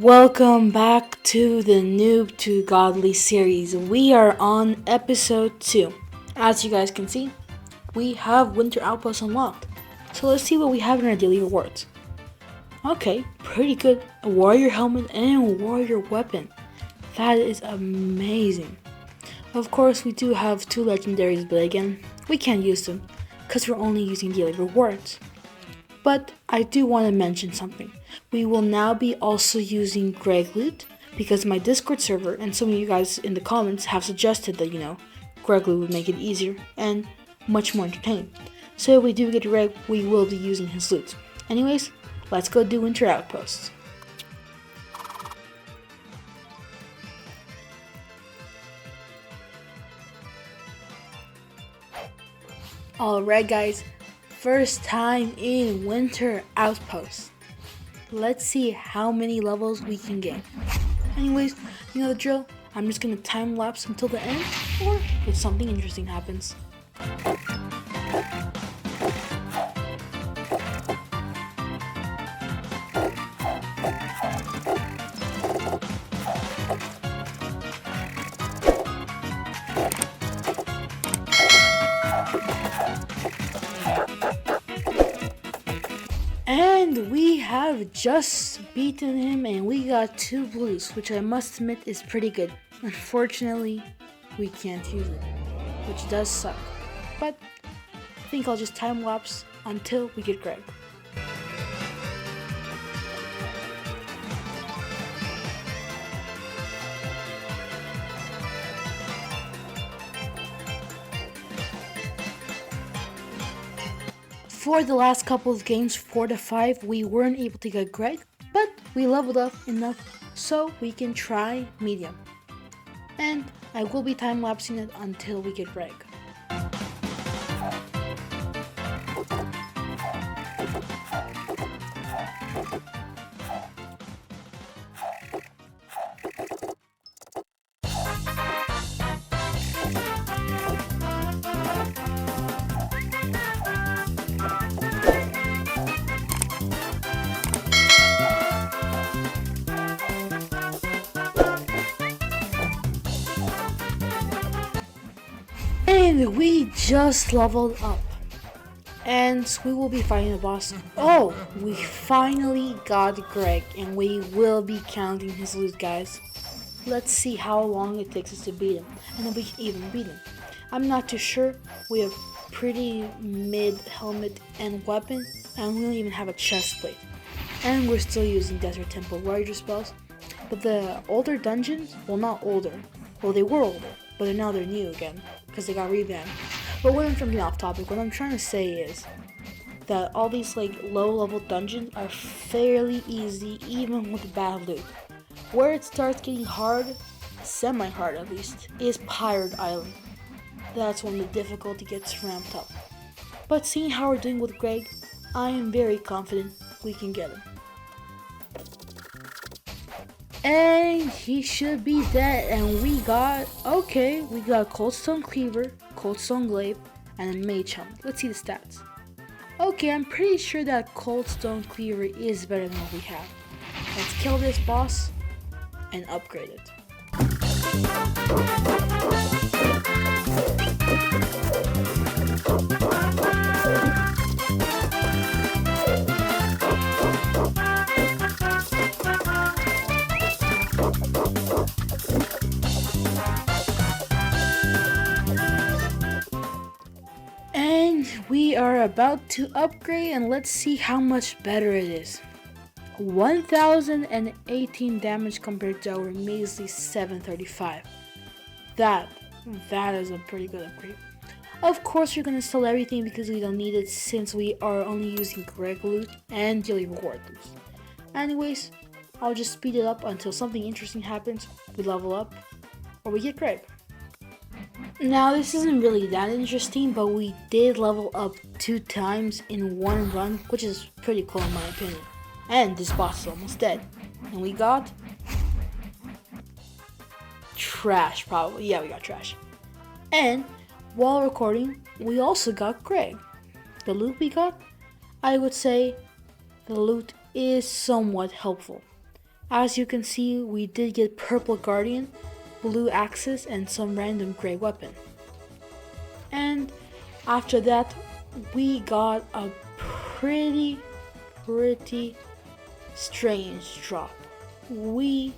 Welcome back to the Noob to Godly series. We are on episode 2. As you guys can see, we have Winter Outpost unlocked. So let's see what we have in our daily rewards. Okay, pretty good. A warrior helmet and a warrior weapon. That is amazing. Of course, we do have 2 legendaries, but again, we can't use them because we're only using daily rewards. But I do want to mention something. We will now be also using Greg Loot because my Discord server and some of you guys in the comments have suggested that, Greg Loot would make it easier and much more entertaining. So if we do get Greg, we will be using his loot. Anyways, let's go do Winter Outposts. Alright guys, first time in Winter Outpost. Let's see how many levels we can get. Anyways, you know the drill. I'm just gonna time lapse until the end, or if something interesting happens. And we have just beaten him and we got 2 blues, which I must admit is pretty good. Unfortunately, we can't use it, which does suck. But I think I'll just time lapse until we get Greg. For the last couple of games, 4 to 5, we weren't able to get Greg, but we leveled up enough so we can try medium. And I will be time-lapsing it until we get Greg. And we just leveled up. And we will be fighting the boss. Oh, we finally got Greg and we will be counting his loot, guys. Let's see how long it takes us to beat him. And then we can even beat him. I'm not too sure. We have pretty mid helmet and weapon. And we don't even have a chest plate. And we're still using Desert Temple Warrior spells. But the older dungeons, well not older. Well they were older, but now they're new again. Because they got revamped. But when I'm jumping off topic, what I'm trying to say is that all these low level dungeons are fairly easy even with bad loot. Where it starts getting hard, semi-hard at least, is Pirate Island. That's when the difficulty gets ramped up. But seeing how we're doing with Greg, I am very confident we can get him. And he should be dead, and we got Coldstone Cleaver, Coldstone Glaive, and a Mage Helmet. Let's see the stats. Okay, I'm pretty sure that Coldstone Cleaver is better than what we have. Let's kill this boss and upgrade it. We are about to upgrade and let's see how much better it is. 1018 damage compared to our measly 735. That is a pretty good upgrade. Of course we're going to sell everything because we don't need it since we are only using Greg loot and daily reward loot. Anyways, I'll just speed it up until something interesting happens, we level up, or we get Greg. Now this isn't really that interesting, but we did level up 2 times in one run, which is pretty cool in my opinion. And this boss is almost dead. And we got trash, probably. Yeah, we got trash. And while recording, we also got Greg. The loot we got, I would say the loot is somewhat helpful. As you can see, we did get purple guardian, blue axis, and some random gray weapon. And after that, we got a pretty strange drop. We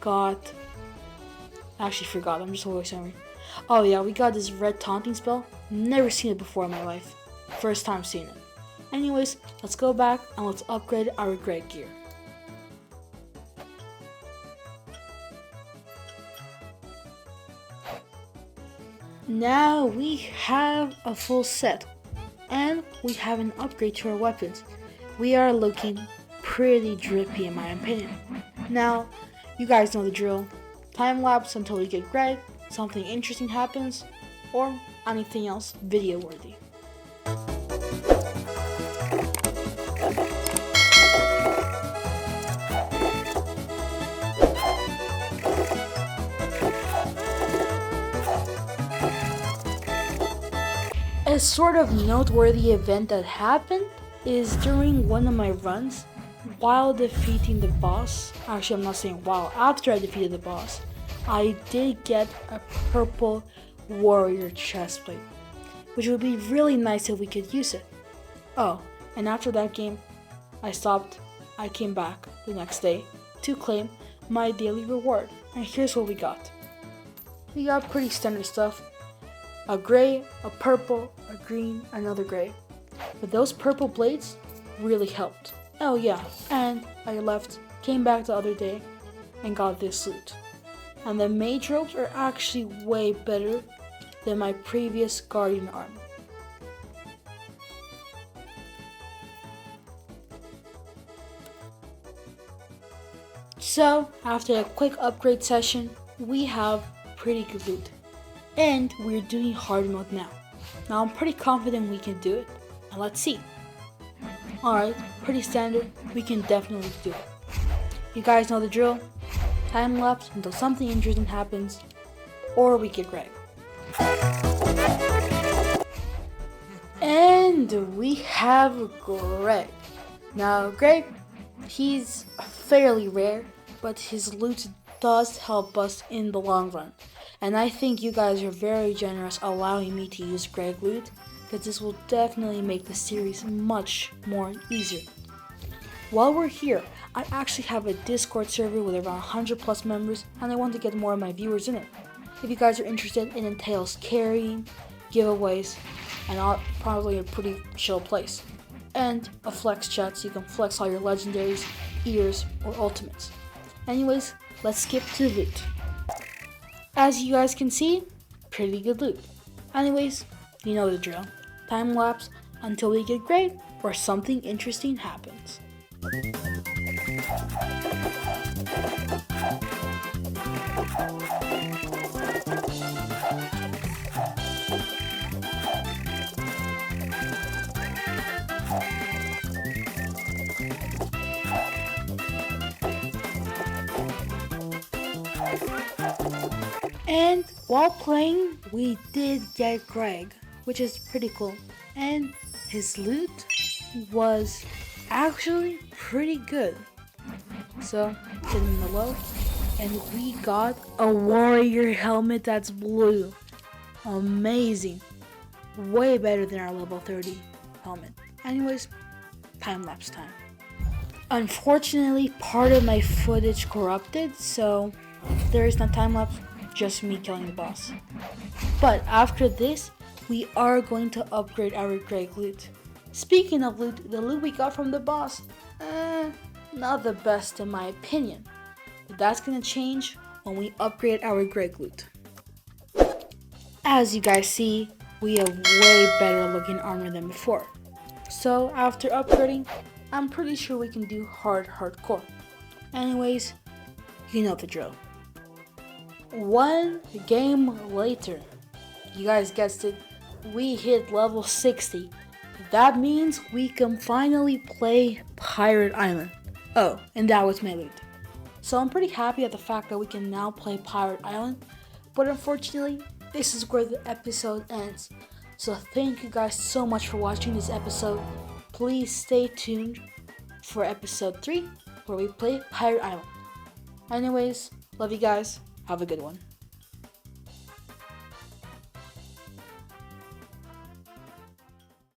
got, actually forgot, I'm just always sorry. Oh yeah, we got this red taunting spell. Never seen it before in my life. First time seeing it. Anyways, let's go back and let's upgrade our gray gear. Now we have a full set and we have an upgrade to our weapons. We are looking pretty drippy in my opinion. Now, you guys know the drill. Time lapse until we get Greg, something interesting happens, or anything else video worthy. A sort of noteworthy event that happened is during one of my runs while defeating the boss. Actually, I'm not saying while, after I defeated the boss, I did get a purple warrior chestplate, which would be really nice if we could use it. Oh, and after that game, I stopped. I came back the next day to claim my daily reward, and here's what we got. We got pretty standard stuff. A gray, a purple, a green, another gray. But those purple blades really helped. Oh yeah, and I left, came back the other day, and got this loot. And the mage robes are actually way better than my previous guardian armor. So, after a quick upgrade session, we have pretty good loot. And we're doing hard mode now. Now I'm pretty confident we can do it. And let's see. Alright, pretty standard. We can definitely do it. You guys know the drill. Time lapse until something interesting happens. Or we get Greg. And we have Greg. Now Greg, he's fairly rare, but his loot does help us in the long run. And I think you guys are very generous allowing me to use Greg loot, because this will definitely make the series much more easier. While we're here, I actually have a Discord server with around 100 plus members, and I want to get more of my viewers in it. If you guys are interested, it entails carrying, giveaways, and probably a pretty chill place. And a flex chat so you can flex all your legendaries, ears, or ultimates. Anyways, let's skip to loot. As you guys can see, pretty good loot. Anyways, you know the drill. Time lapse until we get Greg or something interesting happens. And while playing, we did get Greg, which is pretty cool. And his loot was actually pretty good. So, give him the low. And we got a warrior helmet that's blue. Amazing. Way better than our level 30 helmet. Anyways, time lapse time. Unfortunately, part of my footage corrupted, so there is no time lapse. Just me killing the boss. But after this, we are going to upgrade our Greg loot. Speaking of loot, the loot we got from the boss, not the best in my opinion. But that's gonna change when we upgrade our Greg loot. As you guys see, we have way better looking armor than before. So after upgrading, I'm pretty sure we can do hardcore. Anyways, you know the drill. One game later, you guys guessed it, we hit level 60. That means we can finally play Pirate Island. Oh, and that was my loot. So I'm pretty happy at the fact that we can now play Pirate Island, but unfortunately, this is where the episode ends. So thank you guys so much for watching this episode. Please stay tuned for episode 3, where we play Pirate Island. Anyways, love you guys. Have a good one.